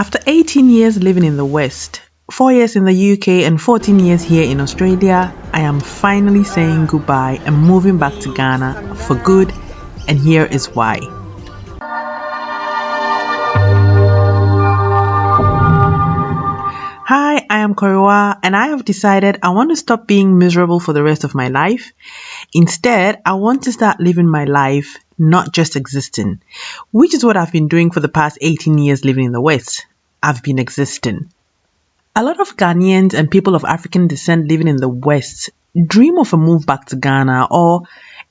After 18 years living in the West, 4 years in the UK, and 14 years here in Australia, I am finally saying goodbye and moving back to Ghana for good, and here is why. Hi, I am Koriwa, and I have decided I want to stop being miserable for the rest of my life. Instead, I want to start living my life, not just existing, which is what I've been doing for the past 18 years living in the West. I've been existing. A lot of Ghanaians and people of African descent living in the West dream of a move back to Ghana or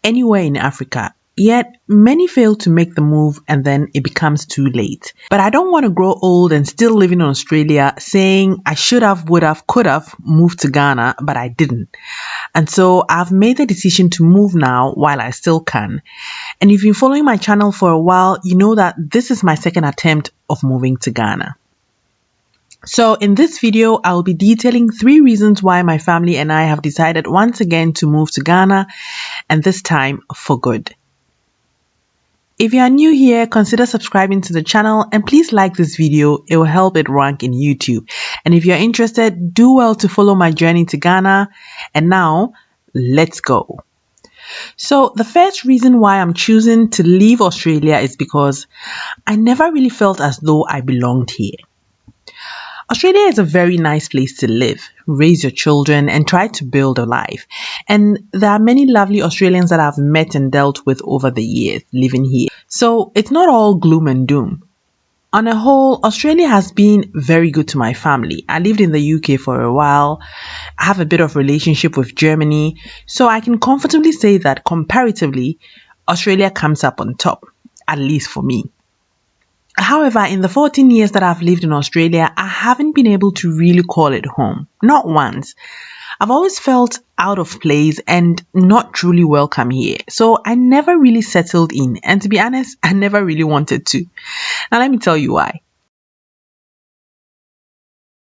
anywhere in Africa. Yet, many fail to make the move and then it becomes too late. But I don't want to grow old and still living in Australia saying I should have, would have, could have moved to Ghana, but I didn't. And so I've made the decision to move now while I still can. And if you've been following my channel for a while, you know that this is my second attempt of moving to Ghana. So in this video, I'll be detailing 3 reasons why my family and I have decided once again to move to Ghana, and this time for good. If you are new here, consider subscribing to the channel and please like this video. It will help it rank in YouTube. And if you're interested, do well to follow my journey to Ghana. And now, let's go. So the first reason why I'm choosing to leave Australia is because I never really felt as though I belonged here. Australia is a very nice place to live, raise your children, and try to build a life. And there are many lovely Australians that I've met and dealt with over the years living here. So it's not all gloom and doom. On a whole, Australia has been very good to my family. I lived in the UK for a while. I have a bit of relationship with Germany. So I can comfortably say that comparatively, Australia comes up on top, at least for me. However, in the 14 years that I've lived in Australia, I haven't been able to really call it home. Not once. I've always felt out of place and not truly welcome here. So I never really settled in. And to be honest, I never really wanted to. Now let me tell you why.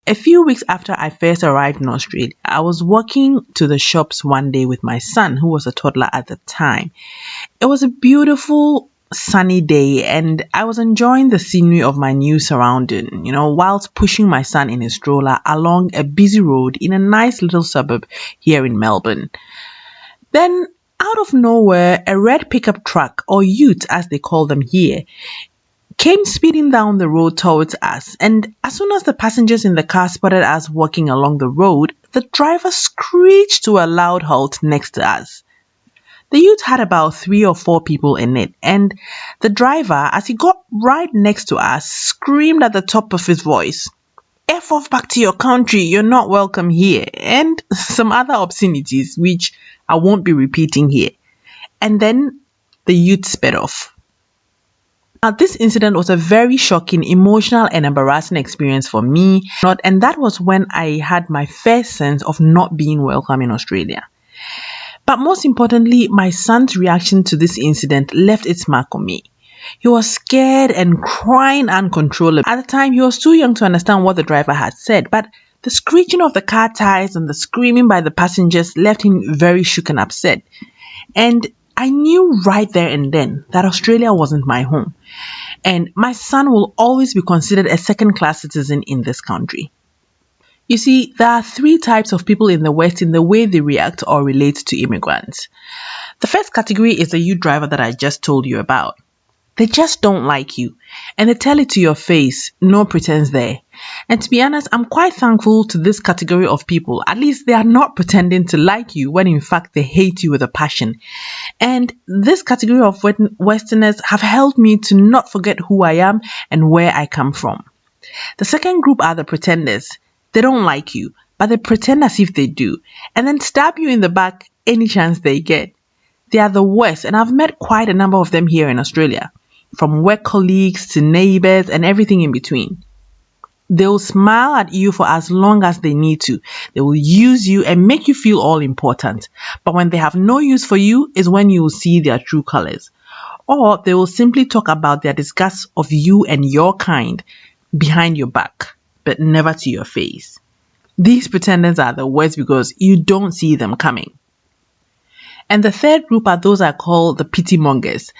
A few weeks after I first arrived in Australia, I was walking to the shops one day with my son, who was a toddler at the time. It was a beautiful sunny day and I was enjoying the scenery of my new surrounding, whilst pushing my son in his stroller along a busy road in a nice little suburb here in Melbourne. Then, out of nowhere, a red pickup truck, or ute as they call them here, came speeding down the road towards us, and as soon as the passengers in the car spotted us walking along the road, the driver screeched to a loud halt next to us. The ute had about 3 or 4 people in it, and the driver, as he got right next to us, screamed at the top of his voice, "F off back to your country, you're not welcome here," and some other obscenities which I won't be repeating here. And then the ute sped off. Now, this incident was a very shocking, emotional and embarrassing experience for me, and that was when I had my first sense of not being welcome in Australia. But most importantly, my son's reaction to this incident left its mark on me. He was scared and crying uncontrollably. At the time, he was too young to understand what the driver had said, but the screeching of the car tires and the screaming by the passengers left him very shook and upset. And I knew right there and then that Australia wasn't my home. And my son will always be considered a second-class citizen in this country. You see, there are 3 types of people in the West in the way they react or relate to immigrants. The first category is the ute driver that I just told you about. They just don't like you, and they tell it to your face, no pretense there. And to be honest, I'm quite thankful to this category of people. At least they are not pretending to like you when in fact they hate you with a passion. And this category of Westerners have helped me to not forget who I am and where I come from. The second group are the pretenders. They don't like you, but they pretend as if they do, and then stab you in the back any chance they get. They are the worst, and I've met quite a number of them here in Australia, from work colleagues to neighbors and everything in between. They will smile at you for as long as they need to. They will use you and make you feel all important. But when they have no use for you is when you will see their true colors. Or they will simply talk about their disgust of you and your kind behind your back, but never to your face. These pretenders are the worst because you don't see them coming. And the third group are those I call the pity mongers.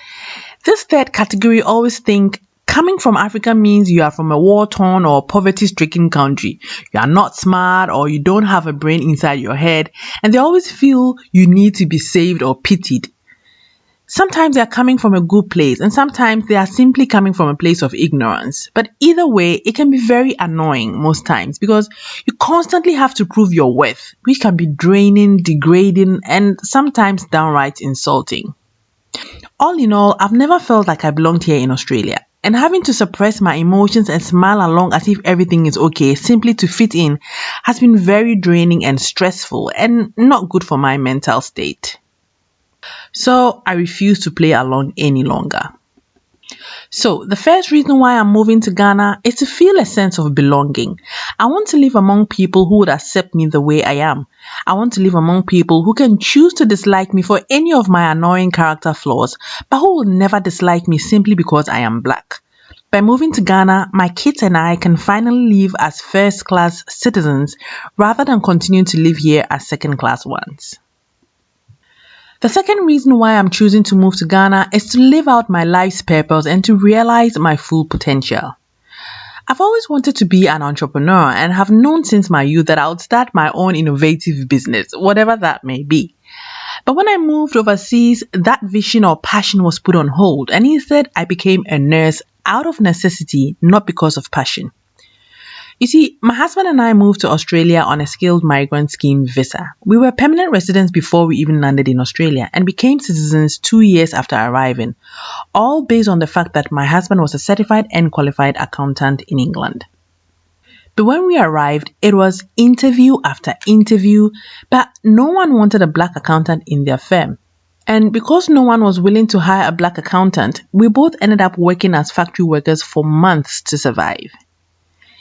This third category always think Coming from Africa means you are from a war-torn or poverty-stricken country. You are not smart or you don't have a brain inside your head, and they always feel you need to be saved or pitied. Sometimes they are coming from a good place, and sometimes they are simply coming from a place of ignorance. But either way, it can be very annoying most times because you constantly have to prove your worth, which can be draining, degrading, and sometimes downright insulting. All in all, I've never felt like I belonged here in Australia. And having to suppress my emotions and smile along as if everything is okay simply to fit in has been very draining and stressful and not good for my mental state. So I refuse to play along any longer. So, the first reason why I'm moving to Ghana is to feel a sense of belonging. I want to live among people who would accept me the way I am. I want to live among people who can choose to dislike me for any of my annoying character flaws, but who will never dislike me simply because I am black. By moving to Ghana, my kids and I can finally live as first class citizens rather than continue to live here as second class ones. The second reason why I'm choosing to move to Ghana is to live out my life's purpose and to realize my full potential. I've always wanted to be an entrepreneur and have known since my youth that I would start my own innovative business, whatever that may be. But when I moved overseas, that vision or passion was put on hold, and instead I became a nurse out of necessity, not because of passion. You see, my husband and I moved to Australia on a skilled migrant scheme visa. We were permanent residents before we even landed in Australia and became citizens 2 years after arriving, all based on the fact that my husband was a certified and qualified accountant in England. But when we arrived, it was interview after interview, but no one wanted a black accountant in their firm. And because no one was willing to hire a black accountant, we both ended up working as factory workers for months to survive.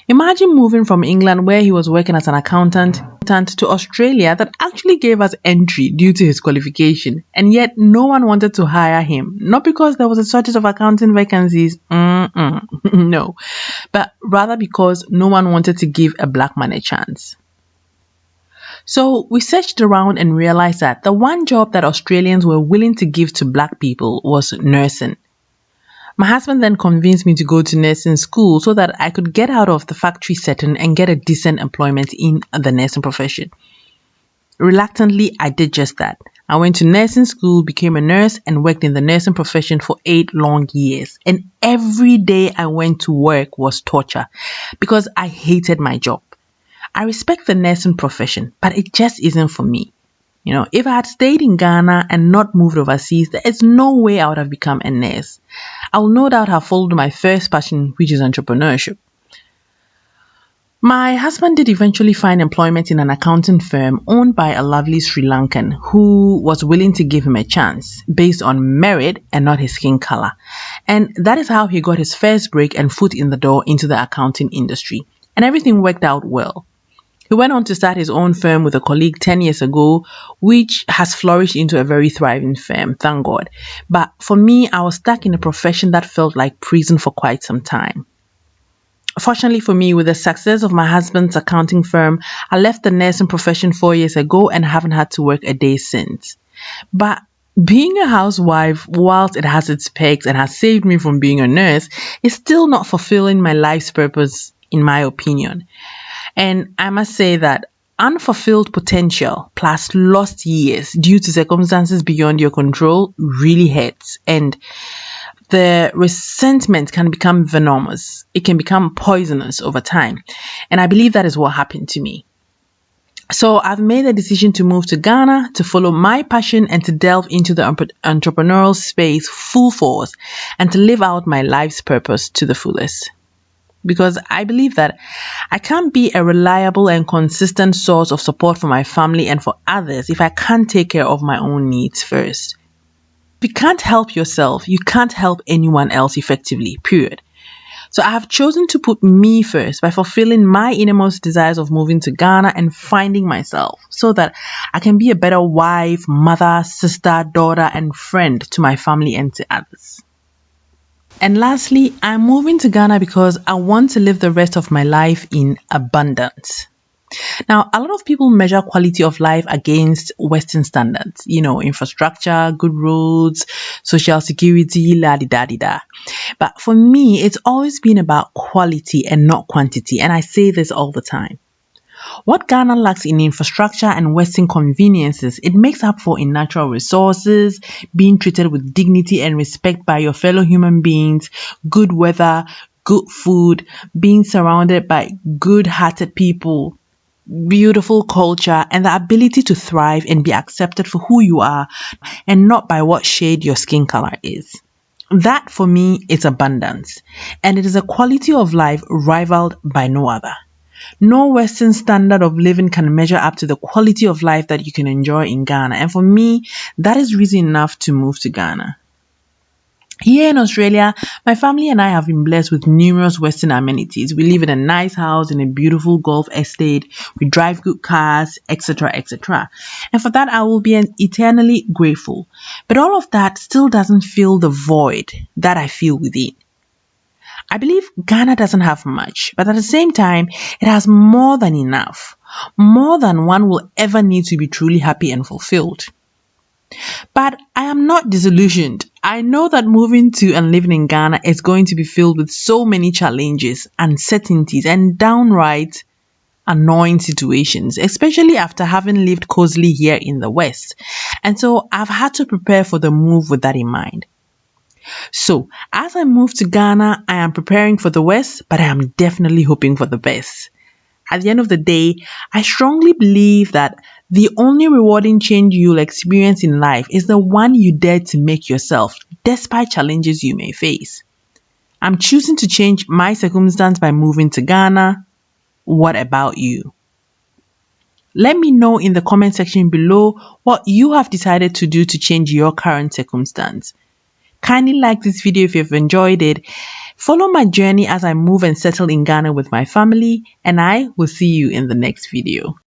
Imagine moving from England, where he was working as an accountant, to Australia that actually gave us entry due to his qualification, and yet no one wanted to hire him. Not because there was a shortage of accounting vacancies, no, but rather because no one wanted to give a black man a chance. So we searched around and realized that the one job that Australians were willing to give to black people was nursing. My husband then convinced me to go to nursing school so that I could get out of the factory setting and get a decent employment in the nursing profession. Reluctantly, I did just that. I went to nursing school, became a nurse, and worked in the nursing profession for 8 long years. And every day I went to work was torture because I hated my job. I respect the nursing profession, but it just isn't for me. If I had stayed in Ghana and not moved overseas, there is no way I would have become a nurse. I will no doubt have followed my first passion, which is entrepreneurship. My husband did eventually find employment in an accounting firm owned by a lovely Sri Lankan who was willing to give him a chance based on merit and not his skin color. And that is how he got his first break and foot in the door into the accounting industry. And everything worked out well. He went on to start his own firm with a colleague 10 years ago, which has flourished into a very thriving firm, thank God. But for me, I was stuck in a profession that felt like prison for quite some time. Fortunately for me, with the success of my husband's accounting firm, I left the nursing profession 4 years ago and haven't had to work a day since. But being a housewife, whilst it has its perks and has saved me from being a nurse, is still not fulfilling my life's purpose, in my opinion. And I must say that unfulfilled potential plus lost years due to circumstances beyond your control really hurts. And the resentment can become venomous. It can become poisonous over time. And I believe that is what happened to me. So I've made a decision to move to Ghana to follow my passion and to delve into the entrepreneurial space full force and to live out my life's purpose to the fullest. Because I believe that I can't be a reliable and consistent source of support for my family and for others if I can't take care of my own needs first. If you can't help yourself, you can't help anyone else effectively, period. So I have chosen to put me first by fulfilling my innermost desires of moving to Ghana and finding myself so that I can be a better wife, mother, sister, daughter, and friend to my family and to others. And lastly, I'm moving to Ghana because I want to live the rest of my life in abundance. Now, a lot of people measure quality of life against Western standards, infrastructure, good roads, social security, la di da di da. But for me, it's always been about quality and not quantity. And I say this all the time. What Ghana lacks in infrastructure and Western conveniences, it makes up for in natural resources, being treated with dignity and respect by your fellow human beings, good weather, good food, being surrounded by good hearted people, beautiful culture, and the ability to thrive and be accepted for who you are and not by what shade your skin color is. That for me is abundance, and it is a quality of life rivaled by no other. No Western standard of living can measure up to the quality of life that you can enjoy in Ghana. And for me, that is reason enough to move to Ghana. Here in Australia, my family and I have been blessed with numerous Western amenities. We live in a nice house in a beautiful golf estate. We drive good cars, etc., etc. And for that, I will be eternally grateful. But all of that still doesn't fill the void that I feel within. I believe Ghana doesn't have much, but at the same time, it has more than enough. More than one will ever need to be truly happy and fulfilled. But I am not disillusioned. I know that moving to and living in Ghana is going to be filled with so many challenges, uncertainties, and downright annoying situations, especially after having lived cozily here in the West. And so I've had to prepare for the move with that in mind. So, as I move to Ghana, I am preparing for the West, but I am definitely hoping for the best. At the end of the day, I strongly believe that the only rewarding change you'll experience in life is the one you dare to make yourself, despite challenges you may face. I'm choosing to change my circumstance by moving to Ghana. What about you? Let me know in the comment section below what you have decided to do to change your current circumstance. Kindly like this video if you've enjoyed it. Follow my journey as I move and settle in Ghana with my family, and I will see you in the next video.